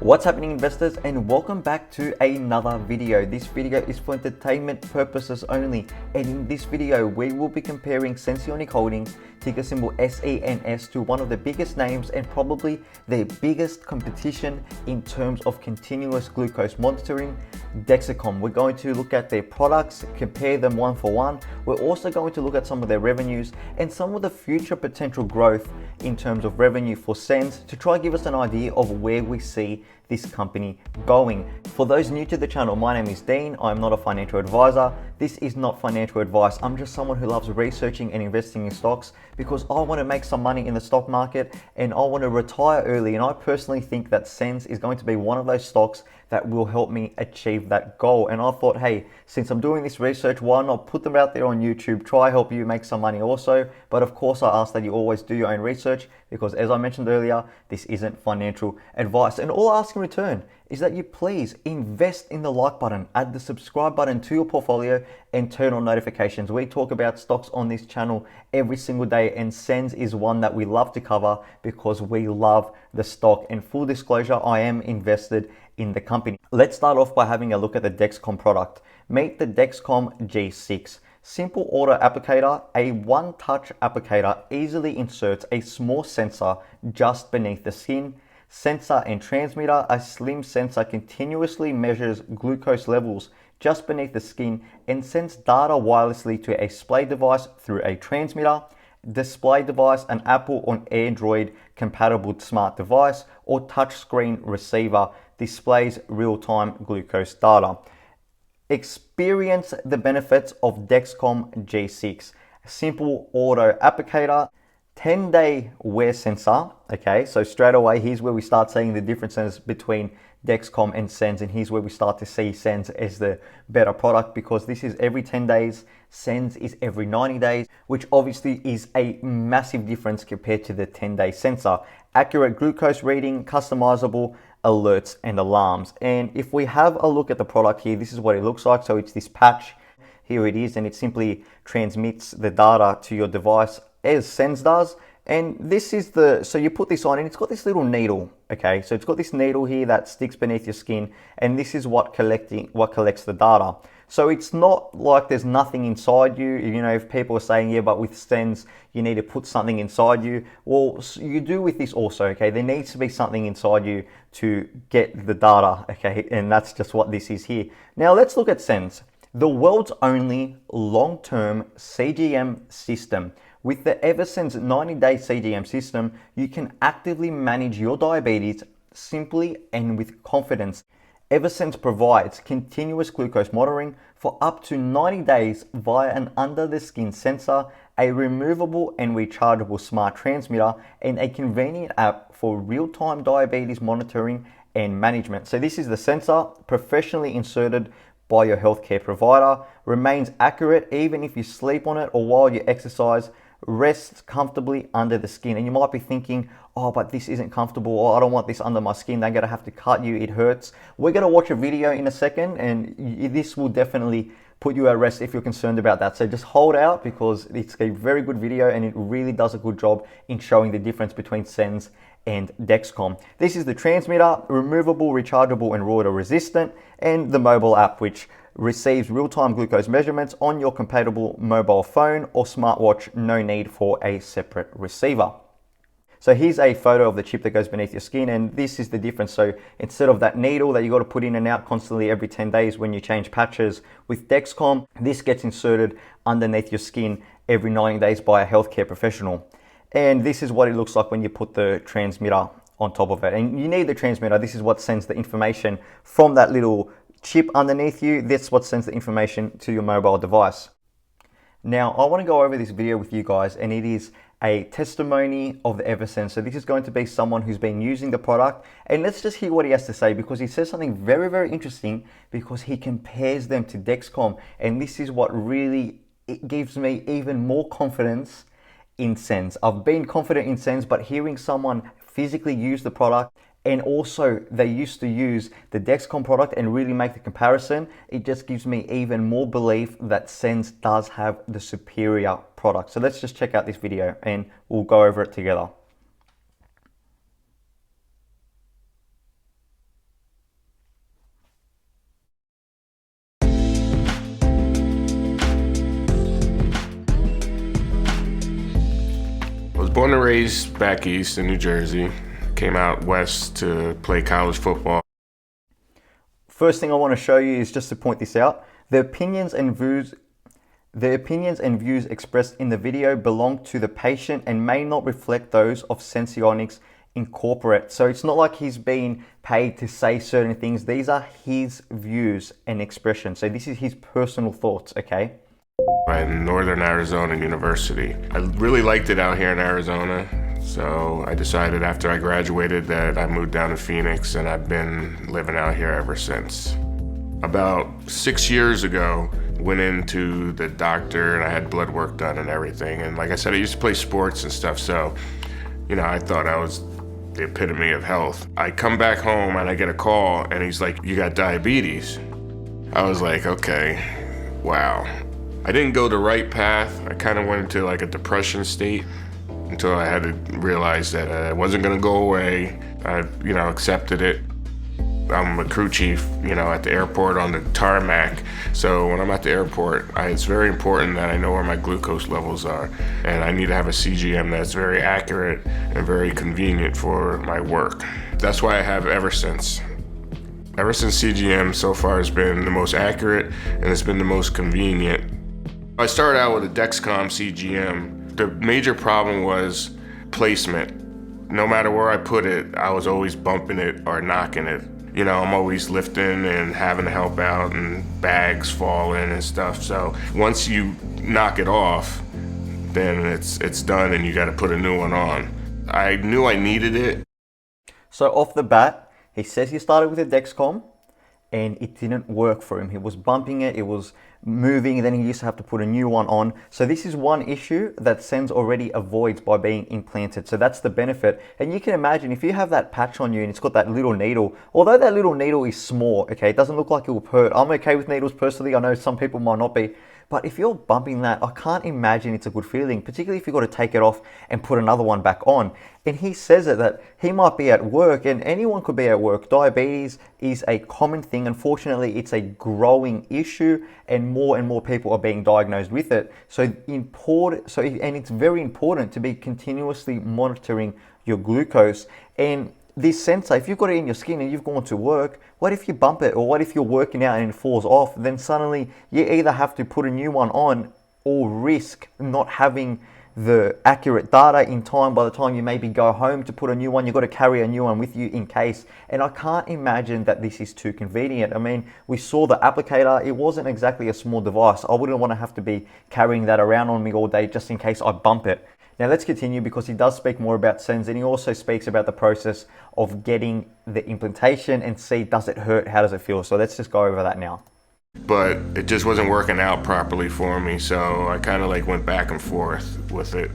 What's happening, investors, and welcome back to another video. This video is for entertainment purposes only, and in this video we will be comparing Senseonics Holdings, ticker symbol SENS, to one of the biggest names and probably their biggest competition in terms of continuous glucose monitoring, Dexcom. We're going to look at their products, compare them one for one. We're also going to look at some of their revenues and some of the future potential growth in terms of revenue for SENS to try and give us an idea of where we see this company going. For those new to the channel, my name is Dean. I'm not a financial advisor. This is not financial advice. I'm just someone who loves researching and investing in stocks because I want to make some money in the stock market and I want to retire early. And I personally think that SENS is going to be one of those stocks that will help me achieve that goal. And I thought, hey, since I'm doing this research, why not put them out there on YouTube, try help you make some money also. But of course, I ask that you always do your own research because, as I mentioned earlier, this isn't financial advice. And all I ask in return is that you please invest in the like button, add the subscribe button to your portfolio, and turn on notifications. We talk about stocks on this channel every single day, and SENS is one that we love to cover because we love the stock. And full disclosure, I am invested in the company. Let's start off by having a look at the Dexcom product. Meet the Dexcom G6. Simple auto applicator, a one-touch applicator easily inserts a small sensor just beneath the skin. Sensor and transmitter, a slim sensor continuously measures glucose levels just beneath the skin and sends data wirelessly to a display device through a transmitter. Display device, an Apple or Android compatible smart device or touchscreen receiver, displays real-time glucose data. Experience the benefits of Dexcom G6. Simple auto applicator, 10-day wear sensor. Okay, so straight away, here's where we start seeing the differences between Dexcom and SENS, and here's where we start to see SENS as the better product because this is every 10 days, SENS is every 90 days, which obviously is a massive difference compared to the 10-day sensor. Accurate glucose reading, customizable alerts and alarms. And if we have a look at the product here, this is what it looks like. So it's this patch, here it is, and it simply transmits the data to your device as SENS does. And this is so you put this on and it's got this little needle, okay? So it's got this needle here that sticks beneath your skin, and this is what collects the data. So it's not like there's nothing inside you. You know, if people are saying, yeah, but with SENS, you need to put something inside you. Well, you do with this also, okay? There needs to be something inside you to get the data, okay? And that's just what this is here. Now let's look at SENS, the world's only long-term CGM system. With the Eversense 90-day CGM system, you can actively manage your diabetes simply and with confidence. Eversense provides continuous glucose monitoring for up to 90 days via an under-the-skin sensor, a removable and rechargeable smart transmitter, and a convenient app for real-time diabetes monitoring and management. So this is the sensor, professionally inserted by your healthcare provider, remains accurate even if you sleep on it or while you exercise, rests comfortably under the skin. And you might be thinking, oh, but this isn't comfortable, or I don't want this under my skin, they're gonna have to cut you, it hurts. We're gonna watch a video in a second and this will definitely put you at rest if you're concerned about that. So just hold out because it's a very good video and it really does a good job in showing the difference between SENS and Dexcom. This is the transmitter, removable, rechargeable and water resistant, and the mobile app, which receives real-time glucose measurements on your compatible mobile phone or smartwatch. No need for a separate receiver. So here's a photo of the chip that goes beneath your skin, and this is the difference. So instead of that needle that you got to put in and out constantly every 10 days when you change patches, with Dexcom, this gets inserted underneath your skin every 90 days by a healthcare professional. And this is what it looks like when you put the transmitter on top of it. And you need the transmitter. This is what sends the information from that little chip underneath you. That's what sends the information to your mobile device. Now, I want to go over this video with you guys, and it is a testimony of the Eversense. So this is going to be someone who's been using the product, and let's just hear what he has to say because he says something very, very interesting because he compares them to Dexcom, and this is what really it gives me even more confidence in SENS. I've been confident in SENS, but hearing someone physically use the product, and also they used to use the Dexcom product and really make the comparison, it just gives me even more belief that SENS does have the superior product. So let's just check out this video and we'll go over it together. born and raised back east in New Jersey. Came out west to play college football. First thing I want to show you is just to point this out. The opinions and views expressed in the video belong to the patient and may not reflect those of Senseonics Incorporate. So it's not like he's being paid to say certain things. These are his views and expressions. So this is his personal thoughts, okay? In Northern Arizona University. I really liked it out here in Arizona. So I decided after I graduated that I moved down to Phoenix, and I've been living out here ever since. About 6 years ago, went into the doctor and I had blood work done and everything. And like I said, I used to play sports and stuff. So, you know, I thought I was the epitome of health. I come back home and I get a call and he's like, "You got diabetes." I was like, okay, wow. I didn't go the right path. I kind of went into like a depression state until I had to realize that it wasn't gonna go away. I, accepted it. I'm a crew chief, at the airport on the tarmac. So when I'm at the airport, it's very important that I know where my glucose levels are. And I need to have a CGM that's very accurate and very convenient for my work. That's why I have EverSense. EverSense CGM so far has been the most accurate and it's been the most convenient. I started out with a Dexcom CGM. The major problem was placement. No matter where I put it, I was always bumping it or knocking it. I'm always lifting and having to help out and bags falling and stuff. So once you knock it off, then it's done and you got to put a new one on. I knew I needed it. So off the bat, he says he started with a Dexcom and it didn't work for him. He was bumping it, it was moving, and then he used to have to put a new one on. So this is one issue that SENS already avoids by being implanted. So that's the benefit. And you can imagine if you have that patch on you and it's got that little needle, although that little needle is small, okay, it doesn't look like it will hurt. I'm okay with needles personally. I know some people might not be. But if you're bumping that, I can't imagine it's a good feeling, particularly if you've got to take it off and put another one back on. And he says that he might be at work, and anyone could be at work. Diabetes is a common thing. Unfortunately, it's a growing issue and more people are being diagnosed with it. And it's very important to be continuously monitoring your glucose. And this sensor, if you've got it in your skin and you've gone to work, what if you bump it, or what if you're working out and it falls off? Then suddenly you either have to put a new one on or risk not having the accurate data in time. By the time you maybe go home to put a new one, you've got to carry a new one with you in case. And I can't imagine that this is too convenient. I mean, we saw the applicator. It wasn't exactly a small device. I wouldn't want to have to be carrying that around on me all day just in case I bump it. Now let's continue, because he does speak more about SENS, and he also speaks about the process of getting the implantation and see, does it hurt, how does it feel? So let's just go over that now. But it just wasn't working out properly for me, so I kind of went back and forth with it.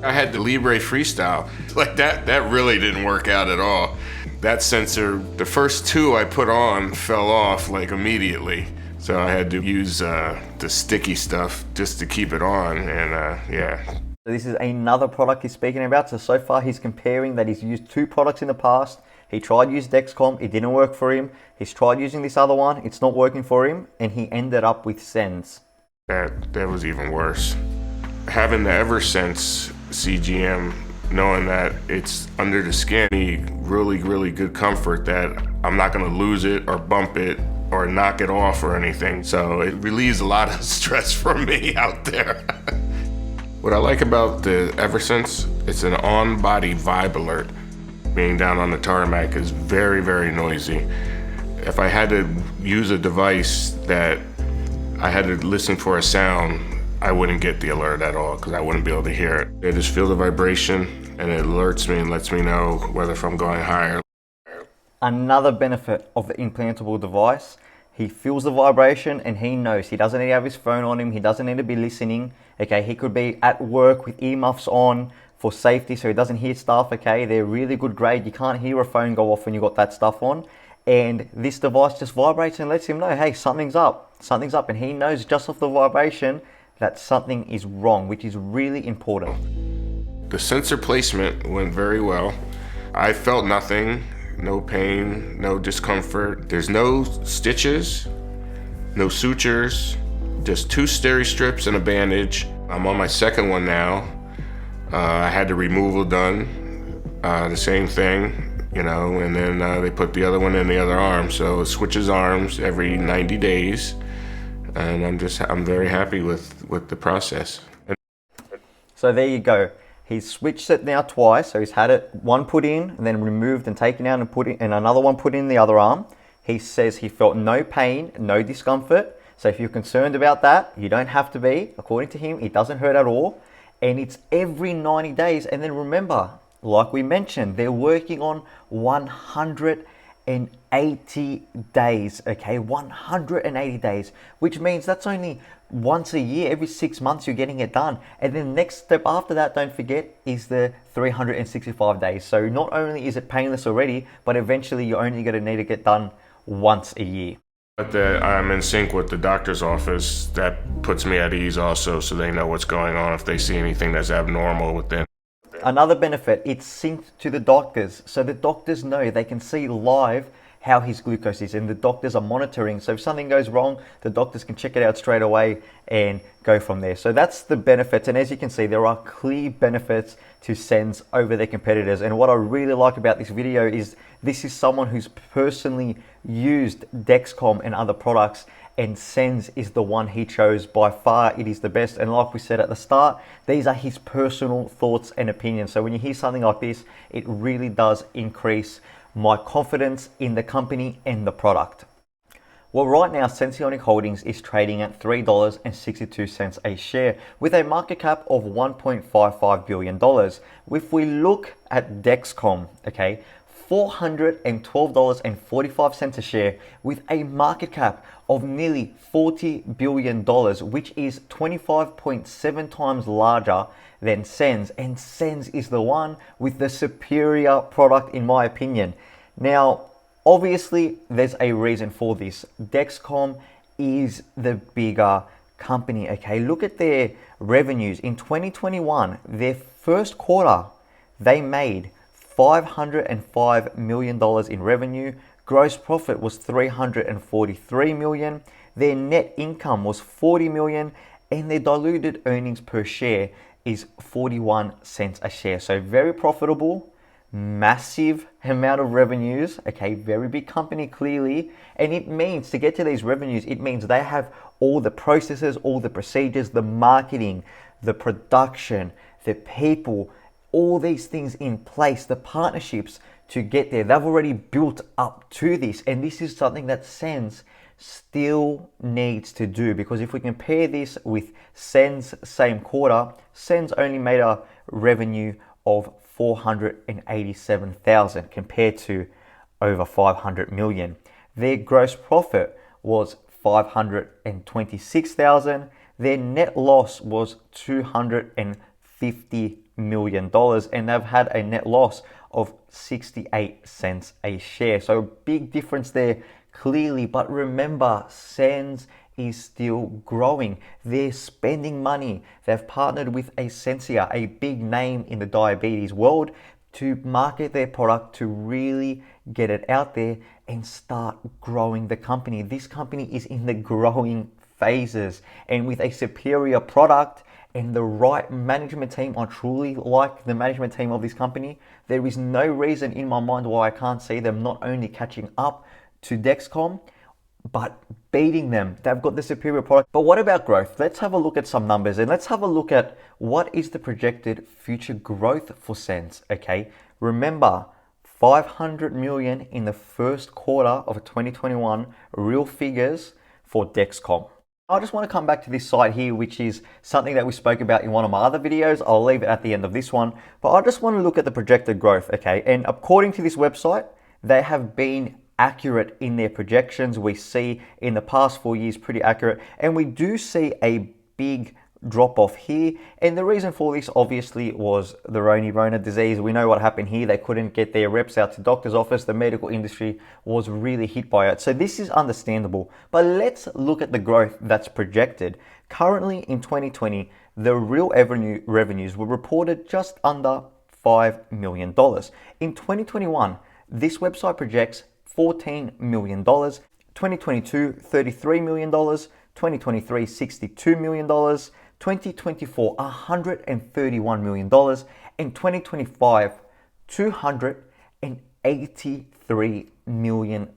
I had the Libre Freestyle. That really didn't work out at all. That sensor, the first two I put on fell off immediately. So I had to use the sticky stuff just to keep it on, and yeah. So this is another product he's speaking about. So far he's comparing that he's used two products in the past. He tried to use Dexcom, it didn't work for him. He's tried using this other one, it's not working for him, and he ended up with SENS. That was even worse. Having the EverSense CGM, knowing that it's under the skin, really good comfort that I'm not gonna lose it or bump it or knock it off or anything. So it relieves a lot of stress from me out there. What I like about the EverSense, it's an on-body vibe alert. Being down on the tarmac is very noisy. If I had to use a device that I had to listen for a sound, I wouldn't get the alert at all because I wouldn't be able to hear it. I just feel the vibration and it alerts me and lets me know whether if I'm going higher. Another benefit of the implantable device, he feels the vibration and he knows. He doesn't need to have his phone on him. He doesn't need to be listening. Okay, he could be at work with earmuffs on for safety so he doesn't hear stuff. Okay, they're really good grade. You can't hear a phone go off when you got that stuff on. And this device just vibrates and lets him know, hey, something's up. Something's up. And he knows just off the vibration that something is wrong, which is really important. The sensor placement went very well. I felt nothing. No pain, no discomfort. There's no stitches, no sutures, just 2 steri strips and a bandage. I'm on my second one now. I had the removal done, the same thing, you know, and then they put the other one in the other arm. So it switches arms every 90 days. And I'm very happy with the process. So there you go. He's switched it now twice. So he's had it one put in and then removed and taken out and put in, and another one put in the other arm. He says he felt no pain, no discomfort. So if you're concerned about that, you don't have to be. According to him, it doesn't hurt at all. And it's every 90 days. And then remember, like we mentioned, they're working on 180 days, okay? 180 days, which means that's only once a year, every 6 months you're getting it done. And then next step after that, don't forget, is the 365 days. So not only is it painless already, but eventually you're only going to need to get done once a year. But I'm in sync with the doctor's office. That puts me at ease also, so they know what's going on if they see anything that's abnormal within. Another benefit, it's synced to the doctors. So the doctors know, they can see live how his glucose is, and the doctors are monitoring. So if something goes wrong, the doctors can check it out straight away and go from there. So that's the benefits. And as you can see, there are clear benefits to SENS over their competitors. And what I really like about this video is this is someone who's personally used Dexcom and other products, and SENS is the one he chose. By far, it is the best. And like we said at the start, these are his personal thoughts and opinions. So when you hear something like this, it really does increase my confidence in the company and the product. Well, right now, Senseonics Holdings is trading at $3.62 a share with a market cap of $1.55 billion. If we look at Dexcom, okay, $412.45 a share with a market cap of nearly $40 billion, which is 25.7 times larger than SENS. And SENS is the one with the superior product, in my opinion. Now, obviously, there's a reason for this. Dexcom is the bigger company, okay? Look at their revenues. In 2021, their first quarter, they made $505 million in revenue. Gross profit was $343 million. Their net income was $40 million, and their diluted earnings per share is 41 cents a share. So very profitable, massive amount of revenues, okay, very big company clearly. And it means to get to these revenues, it means they have all the processes, all the procedures, the marketing, the production, the people, all these things in place, the partnerships to get there. They've already built up to this, and this is something that SENS still needs to do, because if we compare this with SENS same quarter, SENS only made a revenue of 487,000 compared to over 500 million. Their gross profit was 526,000. Their net loss was $250 million, and they've had a net loss of 68 cents a share. So a big difference there clearly, but remember, SENS is still growing. They're spending money. They've partnered with Senseonics, a big name in the diabetes world, to market their product, to really get it out there and start growing the company. This company is in the growing phases, and with a superior product and the right management team, I truly like the management team of this company. There is no reason in my mind why I can't see them not only catching up to Dexcom, but beating them. They've got the superior product. But what about growth? Let's have a look at some numbers, and let's have a look at what is the projected future growth for SENS, okay? Remember, 500 million in the first quarter of 2021, real figures for Dexcom. I just want to come back to this site here, which is something that we spoke about in one of my other videos. I'll leave it at the end of this one, but I just want to look at the projected growth, okay? And according to this website, they have been accurate in their projections. We see in the past 4 years pretty accurate, and we do see a big drop off here. And the reason for this obviously was the Rona disease. We know what happened here. They couldn't get their reps out to doctor's office. The medical industry was really hit by it. So this is understandable, but let's look at the growth that's projected. Currently in 2020, the real revenues were reported just under $5 million. In 2021, this website projects $14 million, 2022, $33 million, 2023, $62 million, 2024, $131 million. In 2025, $283 million.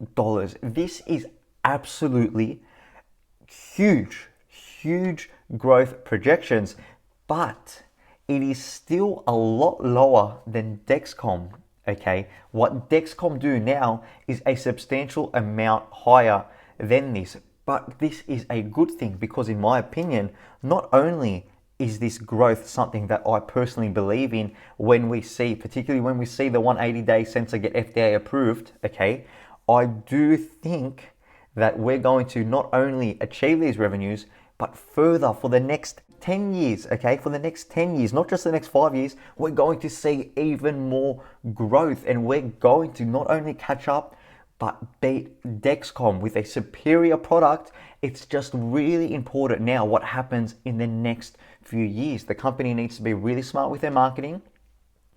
This is absolutely huge growth projections, but it is still a lot lower than Dexcom. Okay, what Dexcom do now is a substantial amount higher than this, but this is a good thing because in my opinion, not only is this growth something that I personally believe in particularly when we see the 180-day sensor get FDA approved, okay, I do think that we're going to not only achieve these revenues, but further for the next 10 years, okay? For the next 10 years, not just the next 5 years, we're going to see even more growth, and we're going to not only catch up, but beat Dexcom with a superior product. It's just really important now what happens in the next few years. The company needs to be really smart with their marketing.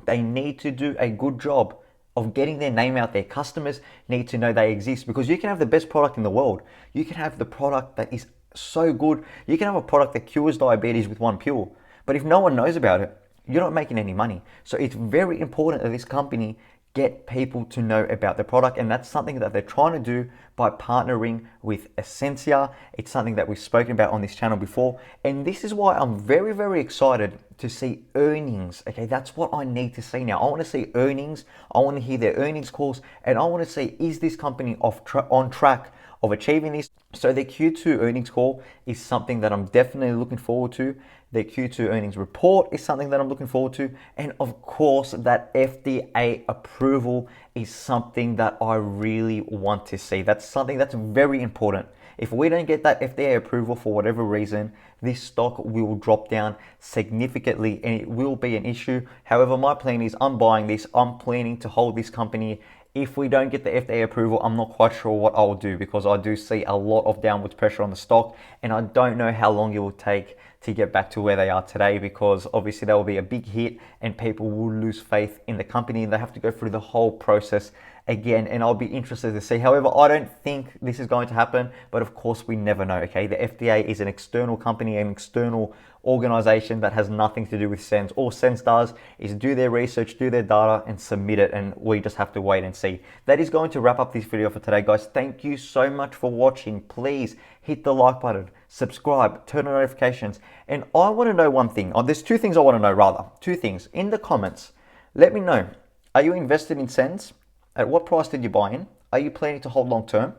They need to do a good job of getting their name out there. Customers need to know they exist, because you can have the best product in the world. You can have the product that is so good. You can have a product that cures diabetes with one pill, but if no one knows about it, you're not making any money. So it's very important that this company get people to know about the product, and that's something that they're trying to do by partnering with Essentia. It's something that we've spoken about on this channel before, and this is why I'm very excited to see earnings. Okay, that's what I need to see now. I want to see earnings. I want to hear their earnings calls, and I want to see, is this company on track of achieving this? So the Q2 earnings call is something that I'm definitely looking forward to. The Q2 earnings report is something that I'm looking forward to. And of course, that FDA approval is something that I really want to see. That's something that's very important. If we don't get that FDA approval for whatever reason, this stock will drop down significantly and it will be an issue. However, my plan is I'm buying this. I'm planning to hold this company. If we don't get the FDA approval, I'm not quite sure what I'll do, because I do see a lot of downwards pressure on the stock, and I don't know how long it will take to get back to where they are today, because obviously there will be a big hit and people will lose faith in the company and they have to go through the whole process again, and I'll be interested to see. However, I don't think this is going to happen, but of course we never know, okay? The FDA is an external company, an external organization that has nothing to do with SENS. All SENS does is do their research, do their data, and submit it, and we just have to wait and see. That is going to wrap up this video for today, guys. Thank you so much for watching. Please hit the like button, subscribe, turn on notifications, and I want to know one thing. There's two things I want to know, rather. Two things. In the comments, let me know, are you invested in SENS? At what price did you buy in? Are you planning to hold long term?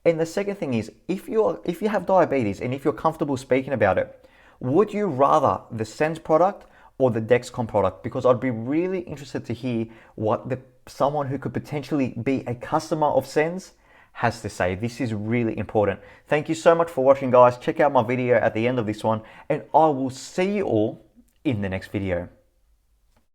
And the second thing is, if you have diabetes and if you're comfortable speaking about it, would you rather the SENS product or the Dexcom product? Because I'd be really interested to hear what someone who could potentially be a customer of SENS has to say. This is really important. Thank you so much for watching, guys. Check out my video at the end of this one, and I will see you all in the next video.